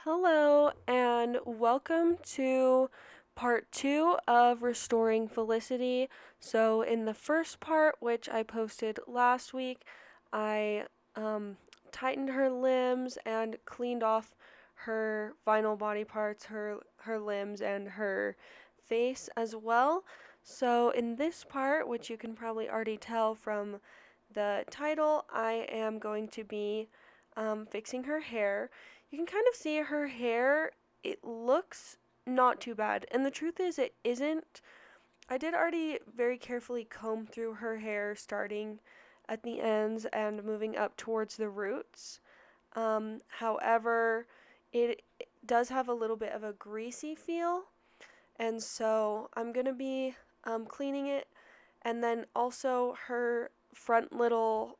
Hello, and welcome to part 2 of Restoring Felicity. So, in the first part, which I posted last week, I tightened her limbs and cleaned off her vinyl body parts, her limbs, and her face as well. So, in this part, which you can probably already tell from the title, I am going to be fixing her hair. You can kind of see her hair, it looks not too bad. And the truth is, it isn't. I did already very carefully comb through her hair, starting at the ends and moving up towards the roots. However, it does have a little bit of a greasy feel, and so I'm going to be cleaning it. And then also her front little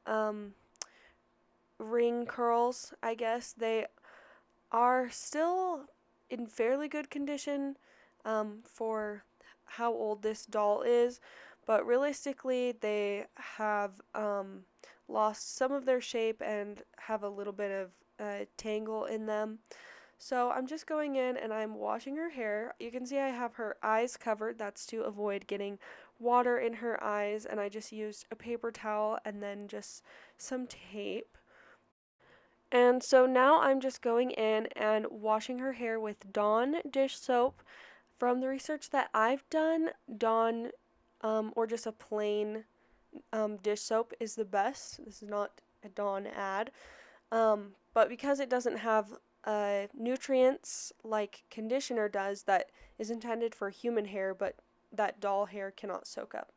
ring curls, I guess, they are still in fairly good condition for how old this doll is, but realistically, they have lost some of their shape and have a little bit of tangle in them. So I'm just going in and I'm washing her hair. You can see I have her eyes covered. That's to avoid getting water in her eyes, and I just used a paper towel and then just some tape. And so now I'm just going in and washing her hair with Dawn dish soap. From the research that I've done, Dawn or just a plain dish soap is the best. This is not a Dawn ad. But because it doesn't have nutrients like conditioner does that is intended for human hair, but that doll hair cannot soak up.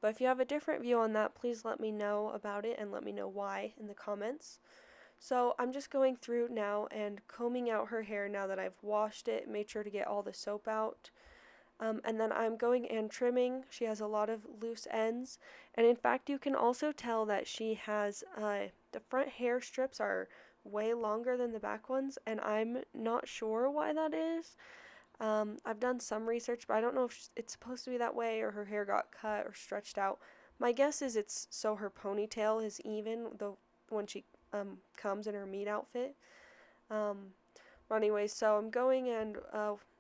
But if you have a different view on that, please let me know about it and let me know why in the comments. So I'm just going through now and combing out her hair now that I've washed it, made sure to get all the soap out. And then I'm going and trimming. She has a lot of loose ends. And in fact, you can also tell that she has, the front hair strips are way longer than the back ones, and I'm not sure why that is. I've done some research, but I don't know if it's supposed to be that way or her hair got cut or stretched out. My guess is it's so her ponytail is even when she comes in her meat outfit. But anyways, so I'm going and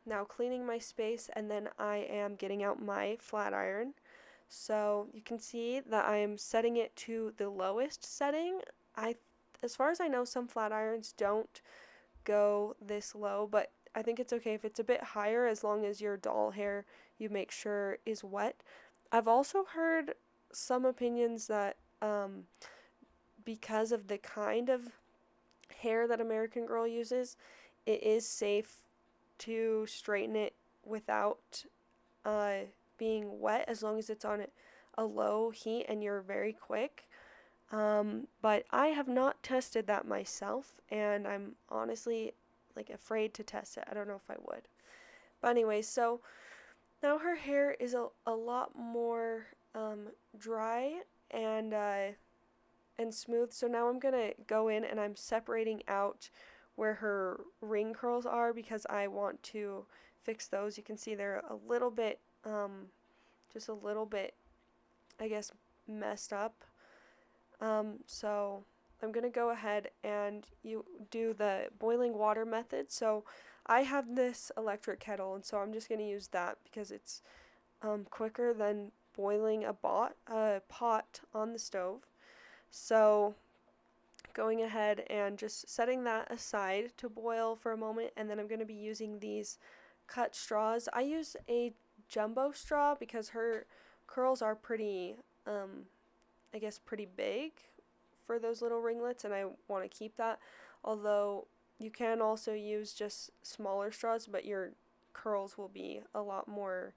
now cleaning my space, and then I am getting out my flat iron. So you can see that I am setting it to the lowest setting. As far as I know, some flat irons don't go this low, but I think it's okay if it's a bit higher as long as your doll hair you make sure is wet. I've also heard some opinions that because of the kind of hair that American Girl uses, it is safe to straighten it without uh, being wet as long as it's on a low heat and you're very quick. But I have not tested that myself, and I'm honestly like afraid to test it. I don't know if I would. But anyway, so now her hair is a lot more dry and smooth. So now I'm gonna go in and I'm separating out where her ring curls are because I want to fix those. You can see they're a little bit, just a little bit, I guess, messed up. So I'm gonna go ahead and you do the boiling water method. So I have this electric kettle, and so I'm just gonna use that because it's quicker than boiling a pot on the stove. So going ahead and just setting that aside to boil for a moment, and then I'm going to be using these cut straws. I use a jumbo straw because her curls are pretty, I guess, pretty big for those little ringlets, and I want to keep that. Although you can also use just smaller straws, but your curls will be a lot more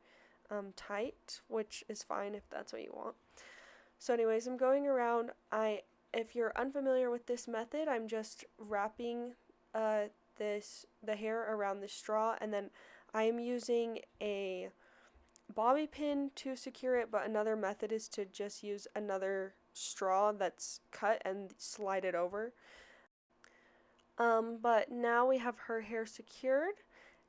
tight, which is fine if that's what you want. So anyways, I'm going around. If you're unfamiliar with this method, I'm just wrapping the hair around the straw, and then I'm using a bobby pin to secure it, but another method is to just use another straw that's cut and slide it over. But now we have her hair secured,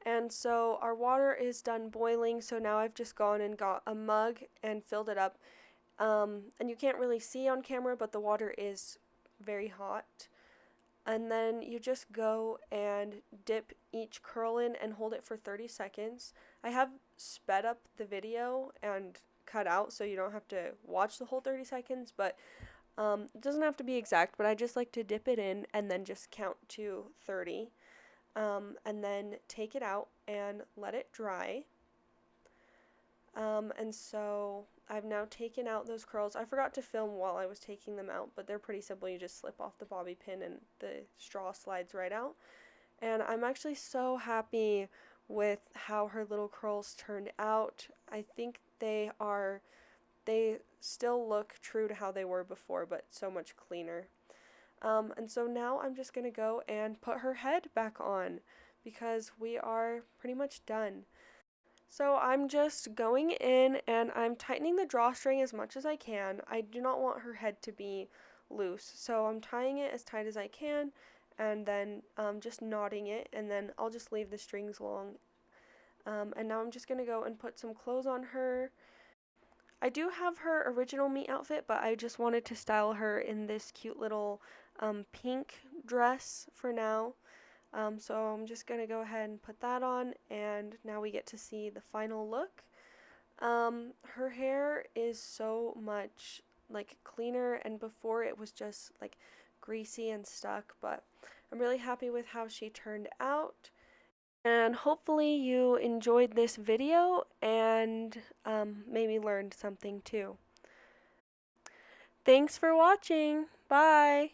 and so our water is done boiling, so now I've just gone and got a mug and filled it up. And you can't really see on camera, but the water is very hot. And then you just go and dip each curl in and hold it for 30 seconds. I have sped up the video and cut out so you don't have to watch the whole 30 seconds, but it doesn't have to be exact, but I just like to dip it in and then just count to 30, and then take it out and let it dry. And so I've now taken out those curls. I forgot to film while I was taking them out, but they're pretty simple. You just slip off the bobby pin and the straw slides right out. And I'm actually so happy with how her little curls turned out. I think they still look true to how they were before, but so much cleaner. And so now I'm just going to go and put her head back on because we are pretty much done. So I'm just going in and I'm tightening the drawstring as much as I can. I do not want her head to be loose, so I'm tying it as tight as I can and then just knotting it, and then I'll just leave the strings long. And now I'm just going to go and put some clothes on her. I do have her original meet outfit, but I just wanted to style her in this cute little pink dress for now. So I'm just going to go ahead and put that on, and now we get to see the final look. Her hair is so much like cleaner, and before it was just like greasy and stuck, but I'm really happy with how she turned out. And hopefully you enjoyed this video and maybe learned something too. Thanks for watching. Bye.